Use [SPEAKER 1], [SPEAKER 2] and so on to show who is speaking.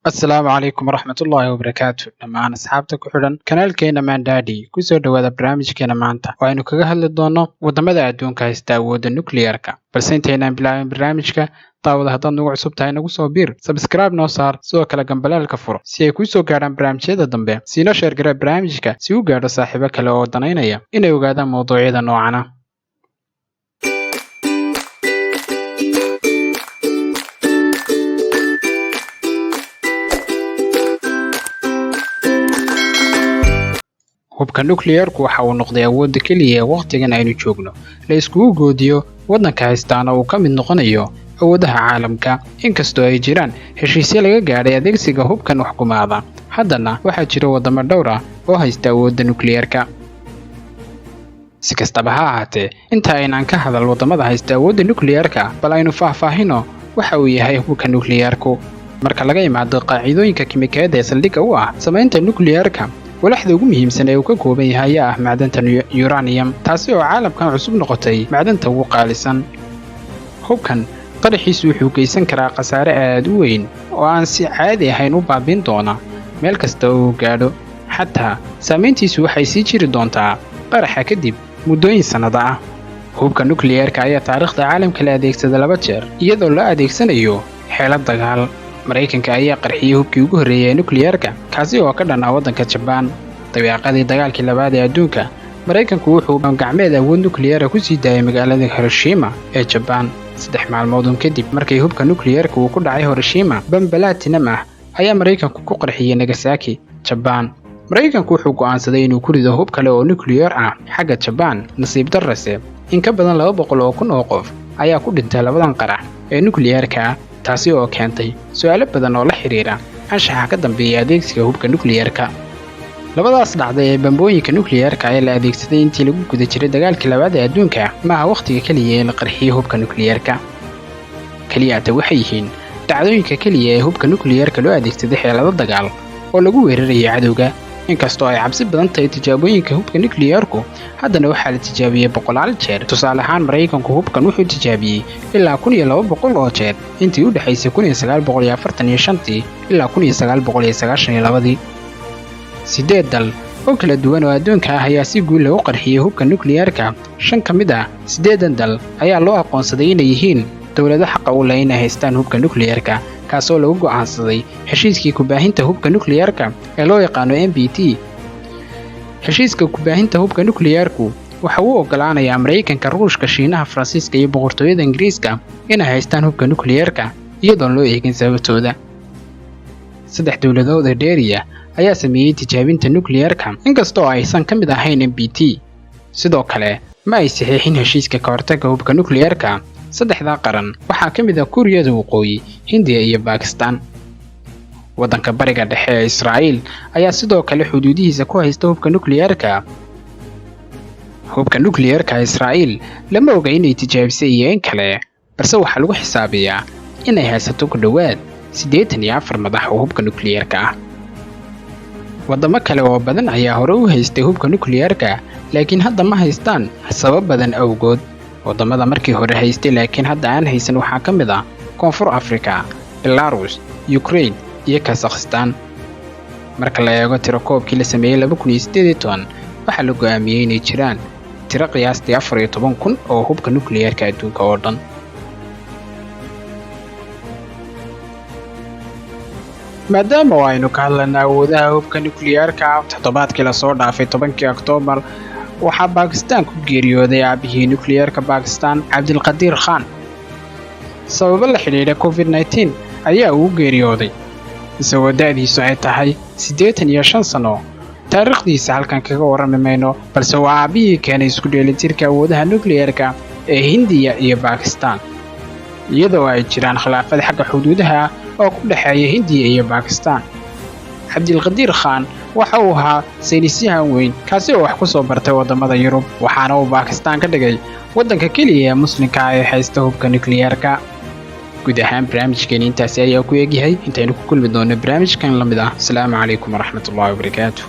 [SPEAKER 1] Asalaamu calaykum waraxmatullaahi wabarakaatu dhammaan asxaabta ku xidhan kanaalkeena Mandadi kusoo dhawaada barnaamijkeena maanta oo aynu kaga hadli doono wadamada adduunka haysta awoodda nukliyeerka balse intaynaan bilaabin barnaamijka daawada haddaad nagu cusub tahay nagu soo biir sabscribe noo saar sidoo kale gambaleelka furo si ay kuu soo gaadhaan barnaamijyada dambe siino sheergara barnaamijka si u gaadho saaxiibo kale oo danaynaya inay ogaadaan mawduucyada noocana hubka nukliyeerku waxa uu noqday awoodda keliya ee waqtigan aynu joogno la iskugu goodiyo waddanka haystaana uu ka mid noqonayo awoodaha caalamka inkastoo ay jiraan heshiisyo laga gaadhay adeegsiga hubkan waxkumaada haddana waxaa jira wadamo dhowr ah oo haysta awoodda nukliyeerka si kastaba ha ahaatee inta aynaan ka hadal wadamada haysta awoodda nukliyeerka bal aynu faahfaahino waxa uu yahay hubka nukliyeerku marka laga imaado qaacidooyinka kimikadeed ee saldhigga u ah samaynta nukliyeerka walaxda ugu muhiimsan ee uu ka kooban yahay ayaa ah macdanta uranium taasi oo caalamkan cusub noqotay macdanta ugu qaalisan hubkan qaraxiisu wuxuu geysan karaa khasaare aad u weyn oo aan si caadi ahayn u baabiin doona meel kasta oo uu gaadho xataa saamayntiisu waxay sii jiri doontaa qaraxa kadib muddooyin sannado ah hubka nukliyeerka ayaa taariikhda caalamka la adeegsada 2 jeer iyadoo la adeegsanayo xeelad dagaal Mareykanka ayaa qarxiyay hubkii ugu horreeyay ee nukliyeerka kaasi oo ka dhanaa waddanka Japan dabeecadii dagaalkii labaad ee adduunka Mareykanku wuxuu gacmeed awood nukliyeer ku sii daayay magaalada Hiroshima ee Japan 3 maalmood kadib markii hubka nukliyeerka uu ku dhacay Hiroshima bam platinum ah ayaa Mareykanku ku qarxiyay Nagasaki Japan Mareykanku wuxuu go'aansaday inuu ku rido hub kale oo nukliyeer ah xagga Japan nasiib darrase in ka badan 200,000 oo qof ayaa ku dhintay labadan qarax ee nukliyeerka taasi oo keentay su'aalo badan oo la xiriira anshaxa ka dambeeya adeegsiga hubka nukliyeerka labadaas dhacday ee bambooyinka nukliyeerka ee la adeegsaday intii lagu guda jiray dagaalkii labaad ee adduunka maaha waqtiga kaliya ee la qarxiyay hubka nukliyeerka kaliyaata waxay yihiin dhacdooyinka kaliya ee hubka nukliyeerka loo adeegsaday xeelado dagaal oo lagu weerarayo cadowga inkastoo ay cabsi badan tahay tijaabooyinka hubka nukliyeerku haddana waxaa la tijaabiyey 100 jeer tusaale ahaan Mareykanku hubkan wuxuu tijaabiyey ilaa 1200 oo jeer intii u dhaxaysay 1945 ilaa 1992 sideed dal oo kala duwan oo adduunka ah ayaa si guul leh u qarxiyay hubka nukliyeerka 5 ka mid ah 8 dal ayaa loo aqoonsaday inay yihiin dawlado xaq u leh inay haystaan hubka nukliyeerka kaasoo lagu go'aansaday heshiiskii ku baahinta hubka nukliyeerka ee loo yaqaan NPT heshiiska ku baahinta hubka nukliyeerku waxa uu ogolaanayaa Mareykanka Ruushka Shiinaha Faransiiska iyo boqortooyada Ingiriiska inay haystaan hubka nukliyeerka iyadoo loo eegin sababtooda 3 dawladood oo dheeriya ayaa sameeyay tijaabinta nukliyeerka inkastoo aysan ka mid ahayn NPT sidoo kale ma ay saxiixin heshiiska ka hortagga hubka nukliyeerka 3 qaran waxaa ka mid ah Kuuriyada Waqooyi Hindiya iyo Pakistan waddanka bariga dhexe ee Israa'iil ayaa sidoo kale xuduudihiisa ku haysta hubka nukliyeerka Israa'iil lama oga inay tijaabisay iyo in kale balse waxaa lagu xisaabiyaa inay haysato ku dhawaad 84 madax oo hubka nukliyeerka ah wadamo kale oo badan ayaa hore u haystay hubka nukliyeerka laakiin hadda ma haystaan sabab badan awgood wadamada markii hore haystay laakiin hadda aan haysan waxaa ka mid ah Koonfur Afrika, Belarus, Ukraine iyo Kazakhstan marka la eego tirakoobkii la sameeyay 2018 waxaa la go'aamiyay inay jiraan tiro qiyaastii 14,000 oo hubka nukliyeerka adduunka oo dhan maadaama aynu ka hadlaynaa awoodaha hubka nukliyeerka toddobaadkii la soo dhaafay 10 Oktoobar waxaa Pakistan ku geeriyooday aabihii nukliyeerka Pakistan Cabdilqadiir Khan sababo la xiriira COVID-19 ayaa uu geeriyooday isagoo da'diisu ay tahay 85 sano taariikhdiisa halkan kaga warrami mayno balse waa aabihii keenay isku dheelitirka awoodaha nukliyeerka ee Hindiya iyo Pakistan iyadoo ay jiraan khilaafad xagga xuduudaha oo ku dhaxeeya Hindiya iyo Pakistan Cabdilqadiir Khan waxa uu ahaa saynisyahan weyn kaasi oo wax ku soo bartay wadamada Yurub waxaana uu Pakistan ka dhigay waddanka kaliya ee muslimka ah ee haysta hubka nukliyeerka guud ahaan barnaamijkeena intaasi ayaa ku eegyahay intaynu ku kulmi doono barnaamijkan lamid ah. Assalaamu calaykum waraxmatullaahi wabarakaatuh.